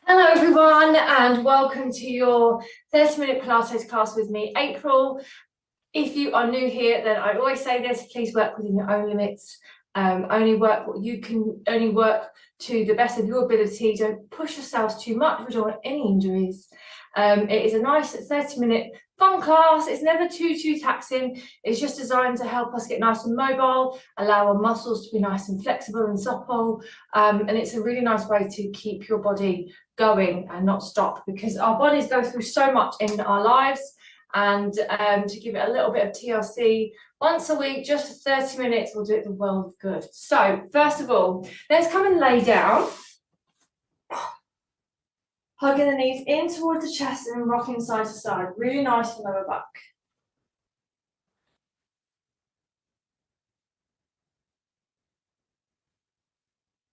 Hello everyone and welcome to your 30-minute Pilates class with me, April. If you are new here, then I always say this, please work within your own limits. Only work what you can, only work to the best of your ability. Don't push yourselves too much, we don't want any injuries. It is a nice 30-minute fun class. It's never too taxing. It's just designed to help us get nice and mobile, allow our muscles to be nice and flexible and supple. And it's a really nice way to keep your body going and not stop, because our bodies go through so much in our lives. And to give it a little bit of TLC, once a week, just for 30 minutes, will do it the world of good. So first of all, let's come and lay down. Hugging the knees in towards the chest and rocking side to side. Really nice for lower back.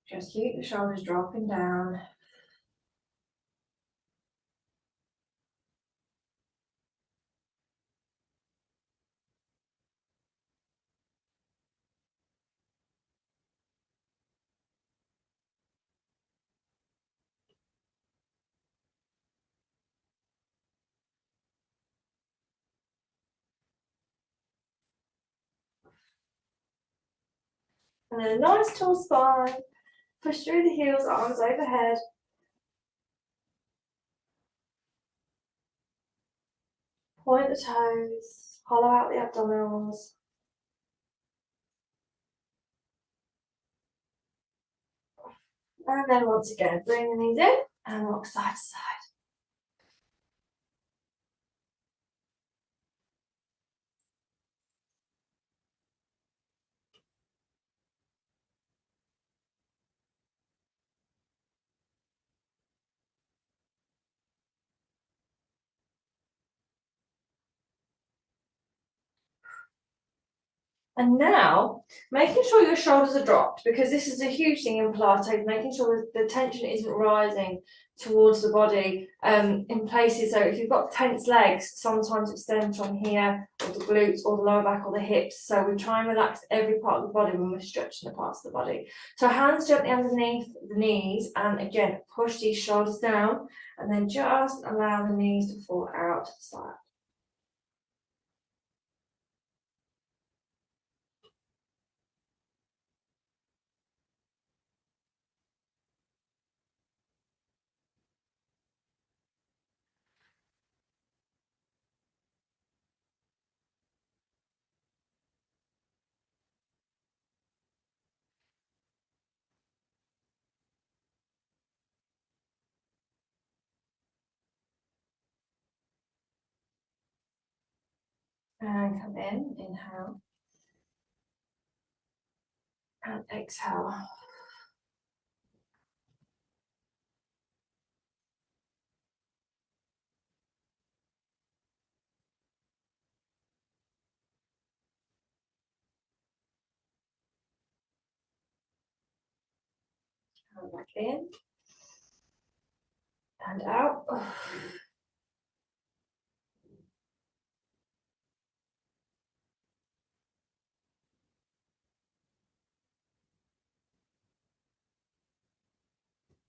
Just keep the shoulders dropping down. And then a nice tall spine. Push through the heels, arms overhead. Point the toes, hollow out the abdominals. And then once again, bring the knees in and rock side to side. And now, making sure your shoulders are dropped, because this is a huge thing in Pilates, making sure that the tension isn't rising towards the body in places. So if you've got tense legs, sometimes it stems from here, or the glutes, or the lower back, or the hips. So we try and relax every part of the body when we're stretching the parts of the body. So hands gently underneath the knees, and again, push these shoulders down, and then just allow the knees to fall out to the side. And come in, inhale. And exhale. And back in. And out.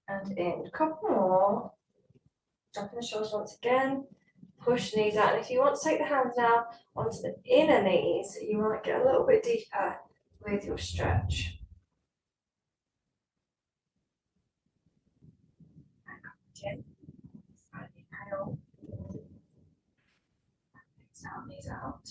And in. A couple more. Dropping the shoulders once again. Push the knees out. And if you want to take the hands now onto the inner knees, you might get a little bit deeper with your stretch. And inhale. Exhale, knees out.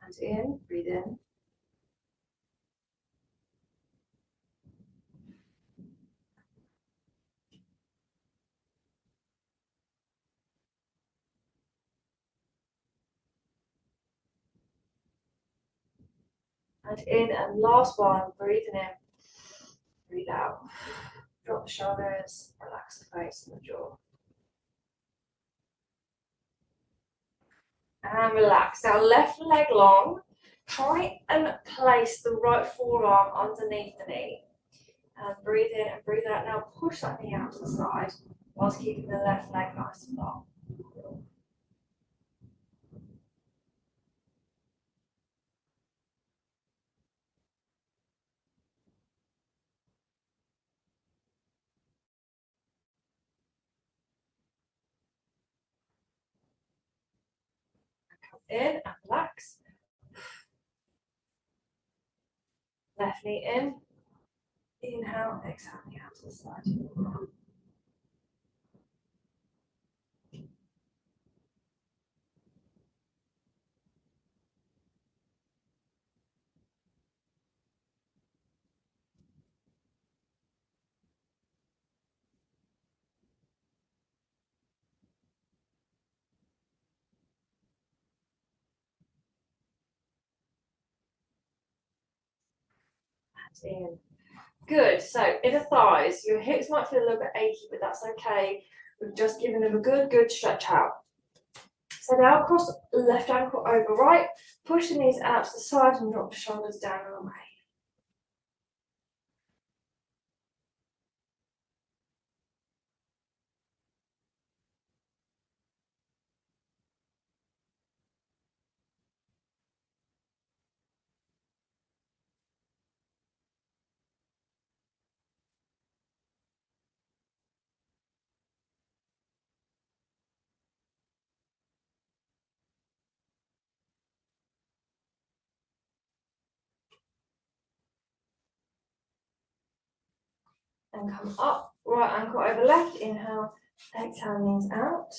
And in, breathe in. And in, and last one, breathing in. Breathe out. Drop the shoulders, relax the face and the jaw. And relax. Now left leg long. Try and place the right forearm underneath the knee. And breathe in and breathe out. Now push that knee out to the side whilst keeping the left leg nice and long. in and relax. Left knee in. Inhale, exhale, out to the side. And in. Good. So inner thighs, your hips might feel a little bit achy, but that's okay. We've just given them a good stretch out. So now cross left ankle over right, push the knees out to the side and drop the shoulders down and away. And come up, right ankle over left, inhale, exhale, knees out.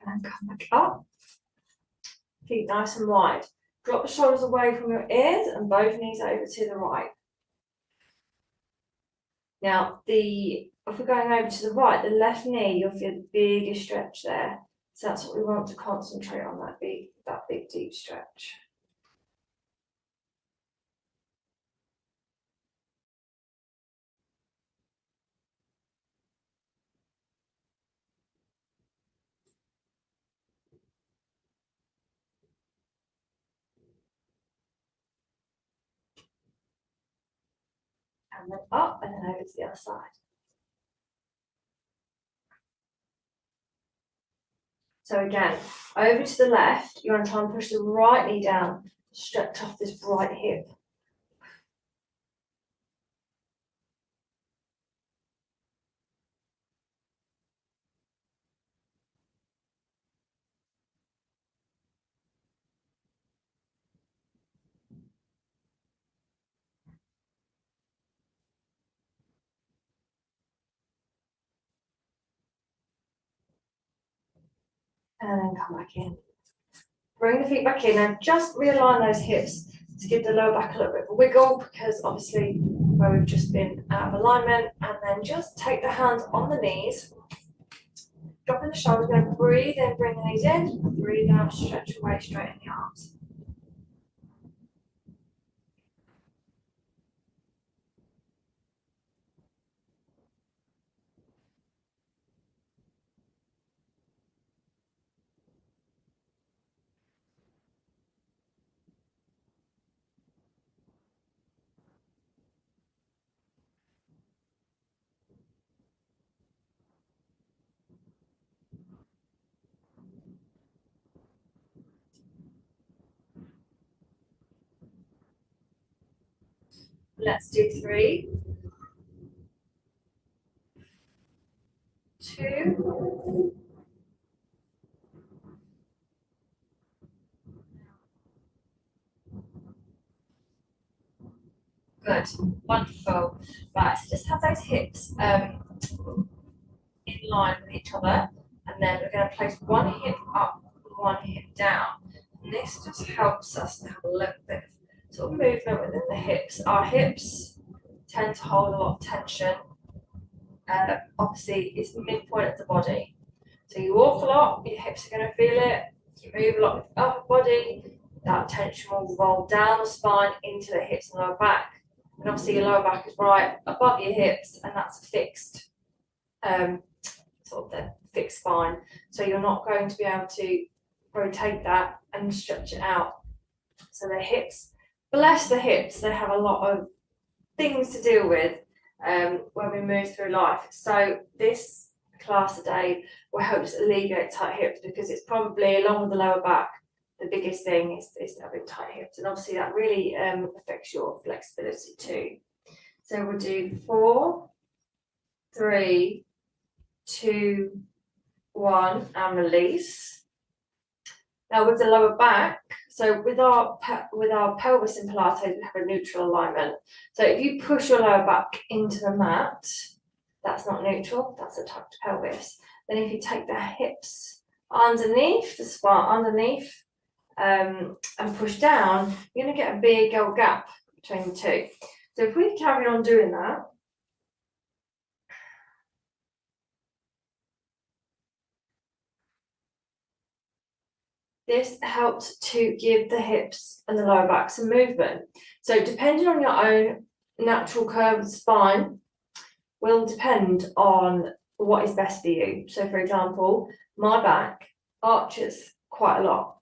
And come back up. Feet nice and wide. Drop the shoulders away from your ears and both knees over to the right. Now, if we're going over to the right, the left knee, you'll feel the biggest stretch there. So that's what we want to concentrate on, that big deep stretch. And then up and then over to the other side. So again, over to the left, you want to try and push the right knee down, stretch off this right hip. And then come back in. Bring the feet back in and just realign those hips to give the lower back a little bit of a wiggle, because obviously where we've just been out of alignment. And then just take the hands on the knees, dropping the shoulders, then breathe in, bring the knees in, breathe out, stretch away, straighten the arms. Let's do 3, 2, good, wonderful. Right, so just have those hips in line with each other, and then we're going to place one hip up, one hip down. And this just helps us to have a little bit of sort of movement within the hips. Our hips tend to hold a lot of tension. Obviously, it's the midpoint of the body. So you walk a lot, your hips are going to feel it. You move a lot with the upper body, that tension will roll down the spine into the hips and lower back. And obviously your lower back is right above your hips, and that's a fixed sort of the fixed spine. So you're not going to be able to rotate that and stretch it out So the hips, bless the hips, they have a lot of things to deal with when we move through life. So this class today will help us alleviate tight hips, because it's probably, along with the lower back, the biggest thing is having tight hips, and obviously that really affects your flexibility too. So we'll do 4, 3, 2, 1, and release. Now with the lower back, so with our pelvis in Pilates, we have a neutral alignment. So if you push your lower back into the mat, that's not neutral, that's a tucked pelvis. Then if you take the hips underneath, the spine underneath, and push down, you're going to get a big old gap between the two. So if we carry on doing that, this helps to give the hips and the lower back some movement. So depending on your own natural curved spine will depend on what is best for you. So for example, my back arches quite a lot,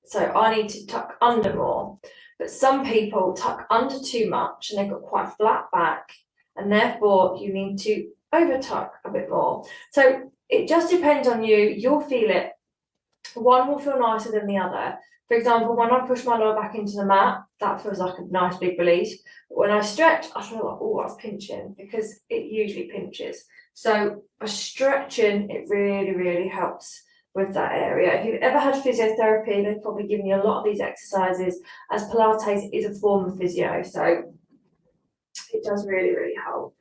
so I need to tuck under more. But some people tuck under too much and they've got quite a flat back, and therefore you need to over tuck a bit more. So it just depends on you. You'll feel it. One will feel nicer than the other. For example, when I push my lower back into the mat, that feels like a nice big release. But when I stretch, I feel like, oh, that's pinching, because it usually pinches. So by stretching, it really, really helps with that area. If you've ever had physiotherapy, they've probably given you a lot of these exercises, as Pilates is a form of physio. So it does really, really help.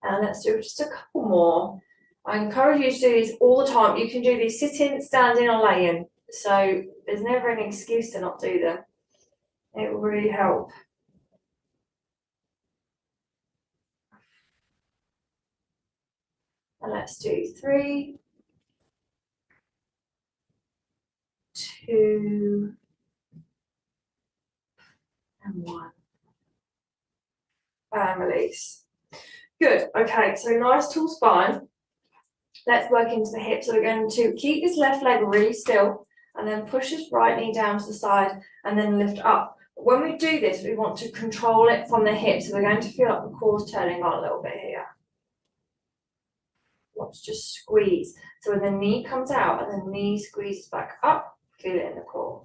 And let's do just a couple more. I encourage you to do these all the time. You can do these sitting, standing, or laying. So there's never any excuse to not do them. It will really help. And let's do 3, 2, and 1. And release. Good. Okay, so nice tall spine. Let's work into the hips. So we're going to keep this left leg really still, and then push this right knee down to the side, and then lift up. When we do this, we want to control it from the hips. So we're going to feel like the core's turning on a little bit here. Want to just squeeze. So when the knee comes out and the knee squeezes back up, feel it in the core.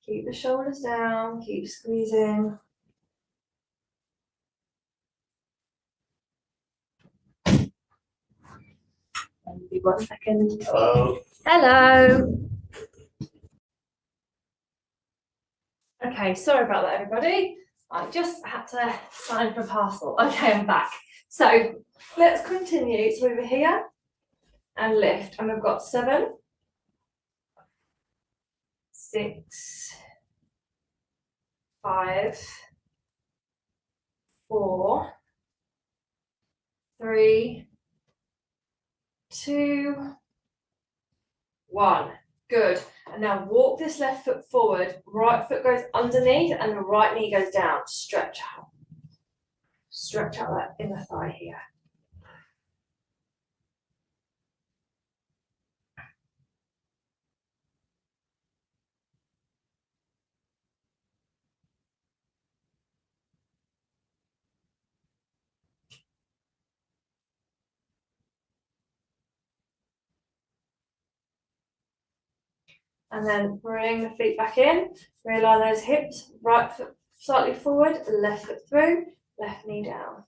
Keep the shoulders down, keep squeezing. Maybe 1 second. Hello. Hello. Okay, sorry about that, everybody. I just had to sign for a parcel. Okay, I'm back. So let's continue. So over here and lift, and we've got 7, 6, 5, 4, 3, 2, 1. Good. And now walk this left foot forward, right foot goes underneath, and the right knee goes down. Stretch out. Stretch out that inner thigh here. And then bring the feet back in, realign those hips, right foot slightly forward, left foot through, left knee down.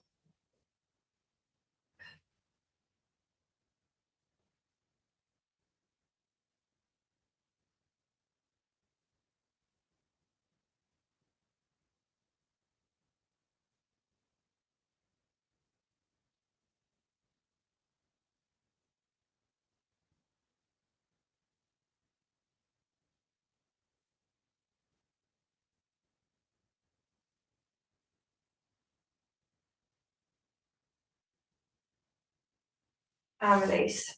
and release.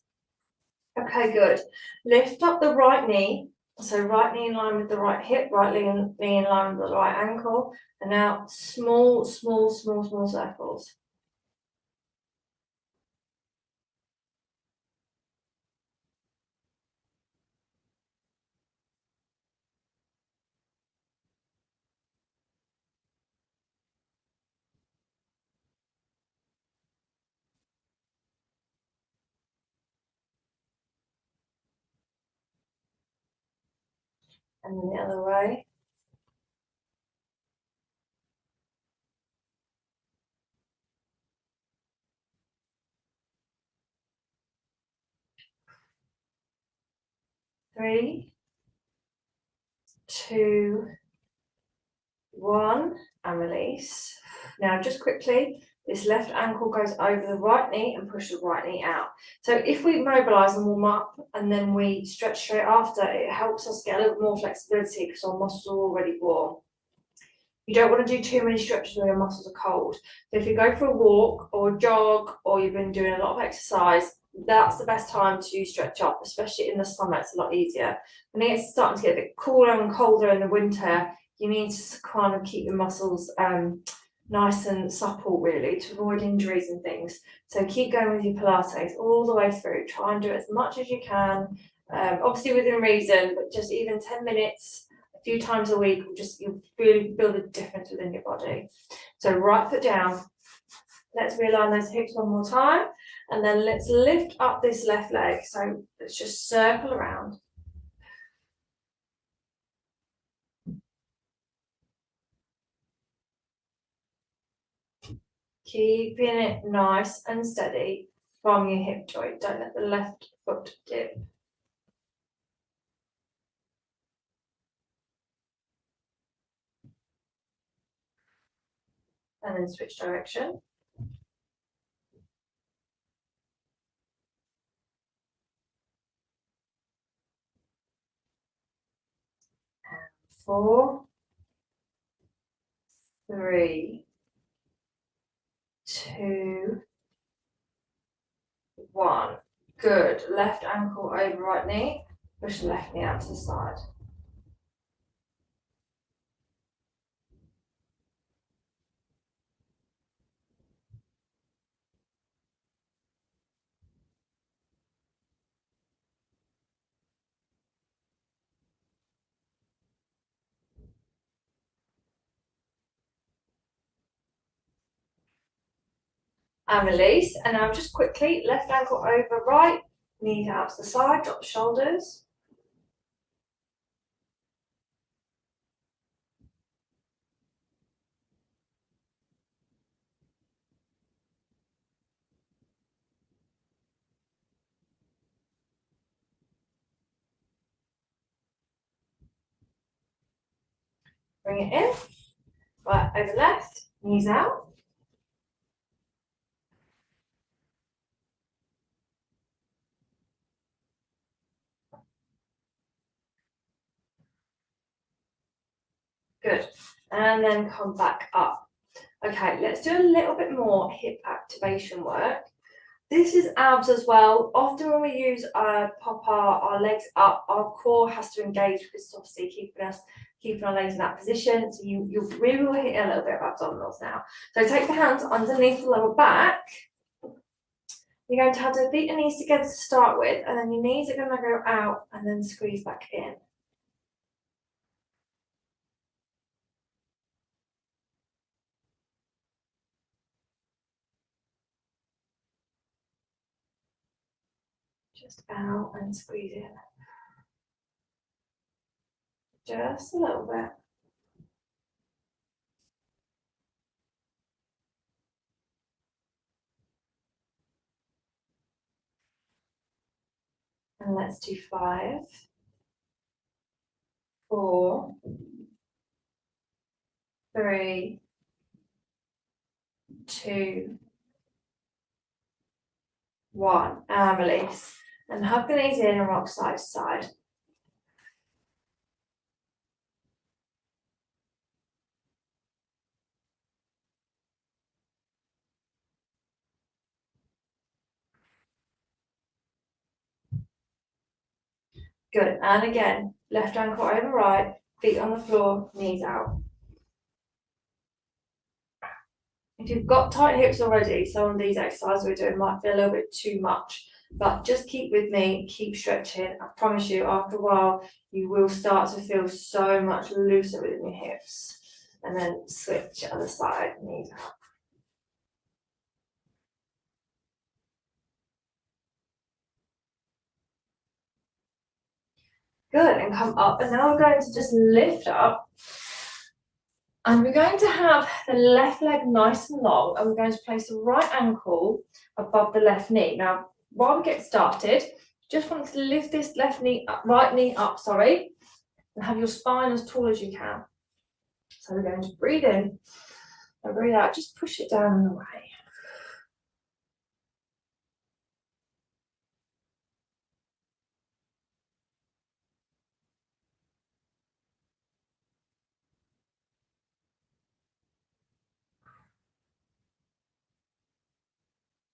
Okay, good. Lift up the right knee. So right knee in line with the right hip, right knee in line with the right ankle. And now small, small, small, small circles. And then the other way. Three, two, one, and release. Now, just quickly, this left ankle goes over the right knee and push the right knee out. So if we mobilise and warm up and then we stretch straight after, it helps us get a little more flexibility because our muscles are already warm. You don't want to do too many stretches where your muscles are cold. So if you go for a walk or a jog or you've been doing a lot of exercise, that's the best time to stretch up, especially in the summer. It's a lot easier. When it's starting to get a bit cooler and colder in the winter, you need to kind of keep your muscles nice and supple, really, to avoid injuries and things. So keep going with your Pilates all the way through. Try and do as much as you can, obviously within reason, but just even 10 minutes a few times a week will just, you'll really build a difference within your body. So right foot down. Let's realign those hips one more time. And then let's lift up this left leg. So let's just circle around. Keeping it nice and steady from your hip joint. Don't let the left foot dip. And then switch direction. And 4, 3, 2, 1. Good. Left ankle over right knee. Push the left knee out to the side. And release. And now just quickly, left ankle over right, knees out to the side, drop the shoulders. Bring it in. Right, over left, knees out. Good. And then come back up. Okay, let's do a little bit more hip activation work. This is abs as well. Often when we use pop our legs up, our core has to engage because it's obviously keeping our legs in that position. So you really will hit a little bit of abdominals now. So take the hands underneath the lower back. You're going to have the feet and knees together to start with, and then your knees are going to go out and then squeeze back in. Just out and squeeze in. Just a little bit. And let's do 5, 4, 3, 2, 1. And release. And hug the knees in and rock side to side. Good, and again, left ankle over right, feet on the floor, knees out. If you've got tight hips already, some of these exercises we're doing might feel a little bit too much, but just keep with me, keep stretching. I promise you, after a while, you will start to feel so much looser within your hips. And then switch other side, knees out. Good, and come up, and now we're going to just lift up. And we're going to have the left leg nice and long, and we're going to place the right ankle above the left knee. Now, while we get started, just want to lift this left knee up, right knee up, sorry, and have your spine as tall as you can. So we're going to breathe in and breathe out, just push it down and away.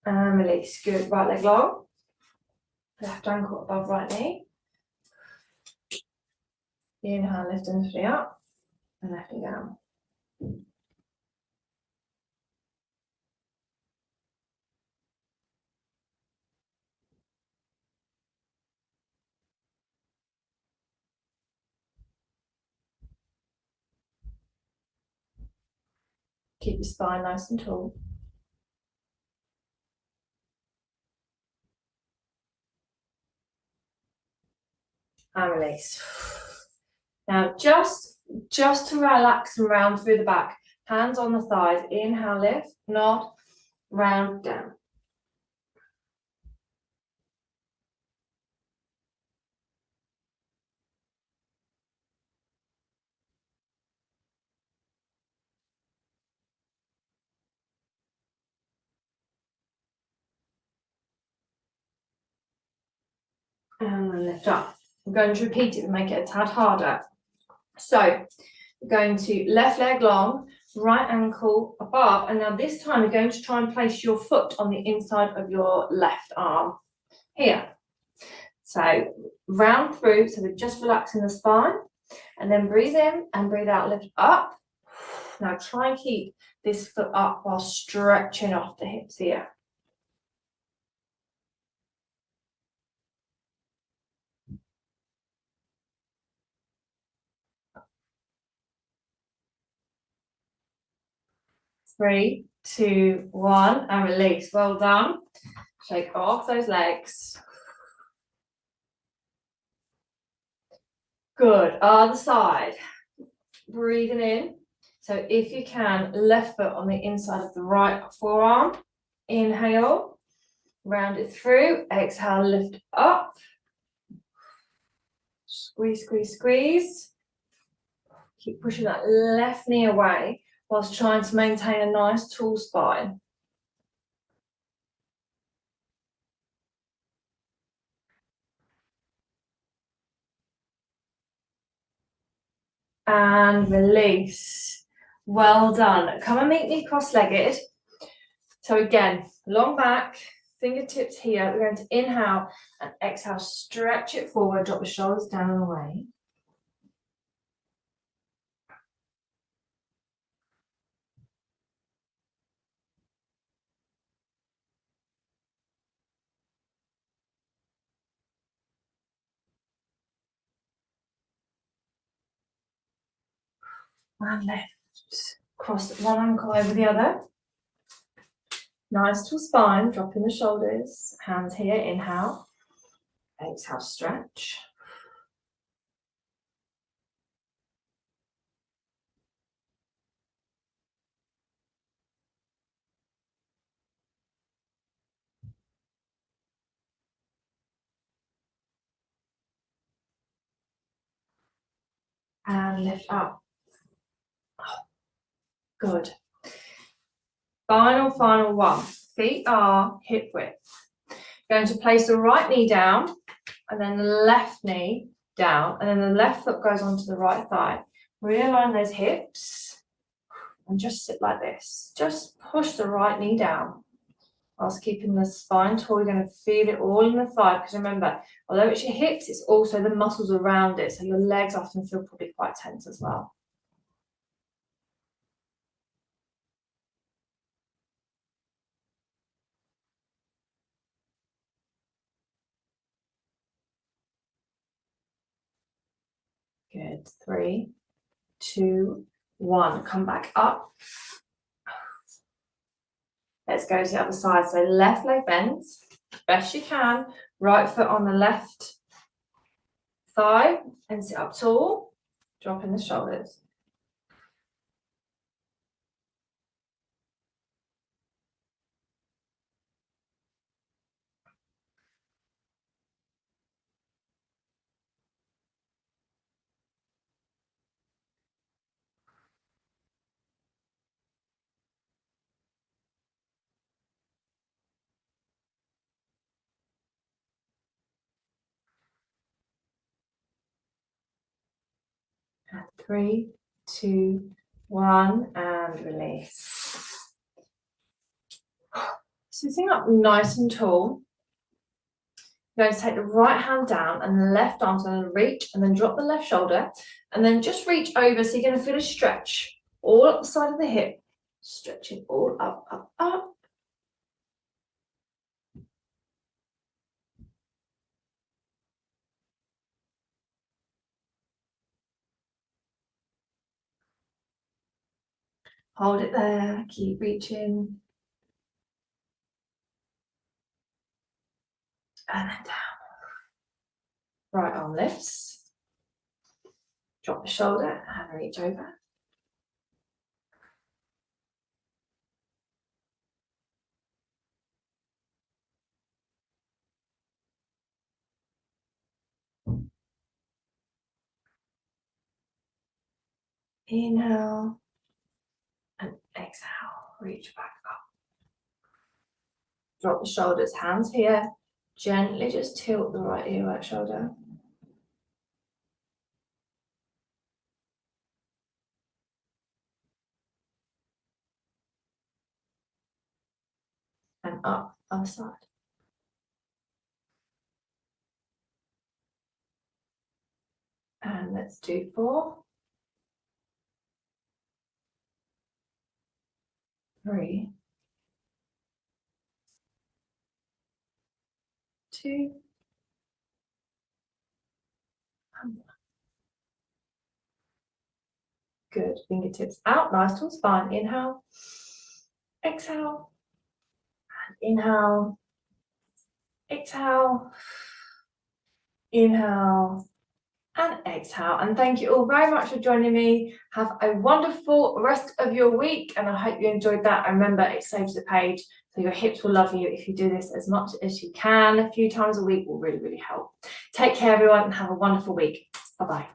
And release. Good. Right leg long. Left ankle above right knee. Inhale, lift and lift up. And left knee down. Keep the spine nice and tall. And release. Now just to relax and round through the back. Hands on the thighs. Inhale, lift, nod, round, down. And then lift up. I'm going to repeat it and make it a tad harder. So we're going to left leg long, right ankle above, and now this time we're going to try and place your foot on the inside of your left arm here. So round through, so we're just relaxing the spine, and then breathe in and breathe out, lift up. Now try and keep this foot up while stretching off the hips here. Three, two, one, and release. Well done. Shake off those legs. Good. Other side. Breathing in. So if you can, left foot on the inside of the right forearm. Inhale. Round it through. Exhale, lift up. Squeeze, squeeze, squeeze. Keep pushing that left knee away whilst trying to maintain a nice tall spine. And release. Well done. Come and meet me cross-legged. So again, long back, fingertips here. We're going to inhale and exhale, stretch it forward, drop the shoulders down and away. And lift. Cross one ankle over the other. Nice tall spine, dropping the shoulders. Hands here, inhale. Exhale, stretch. And lift up. Good. Final one. Feet are hip width. Going to place the right knee down and then the left knee down, and then the left foot goes onto the right thigh. Realign those hips and just sit like this. Just push the right knee down whilst keeping the spine tall. You're going to feel it all in the thigh, because remember, although it's your hips, it's also the muscles around it, so your legs often feel probably quite tense as well. Good. 3, 2, 1. Come back up. Let's go to the other side. So left leg bends, best you can. Right foot on the left thigh and sit up tall. Dropping the shoulders. And 3, 2, 1, and release. Sitting up nice and tall. You're going to take the right hand down and the left arm's going to reach, and then drop the left shoulder, and then just reach over. So you're going to feel a stretch all up the side of the hip, stretching all up, up, up. Hold it there, keep reaching. And then down. Right arm lifts. Drop the shoulder and reach over. Inhale and exhale, reach back up. Drop the shoulders, hands here. Gently just tilt the right ear, right shoulder. And up, other side. And let's do 4, 3, 2, and 1. Good. Fingertips out, nice tall spine. Inhale, exhale, and inhale, exhale, inhale, and exhale. And thank you all very much for joining me. Have a wonderful rest of your week, and I hope you enjoyed that. And remember, it saves the page, so your hips will love you if you do this as much as you can. A few times a week will really, really help. Take care, everyone, and have a wonderful week. Bye-bye.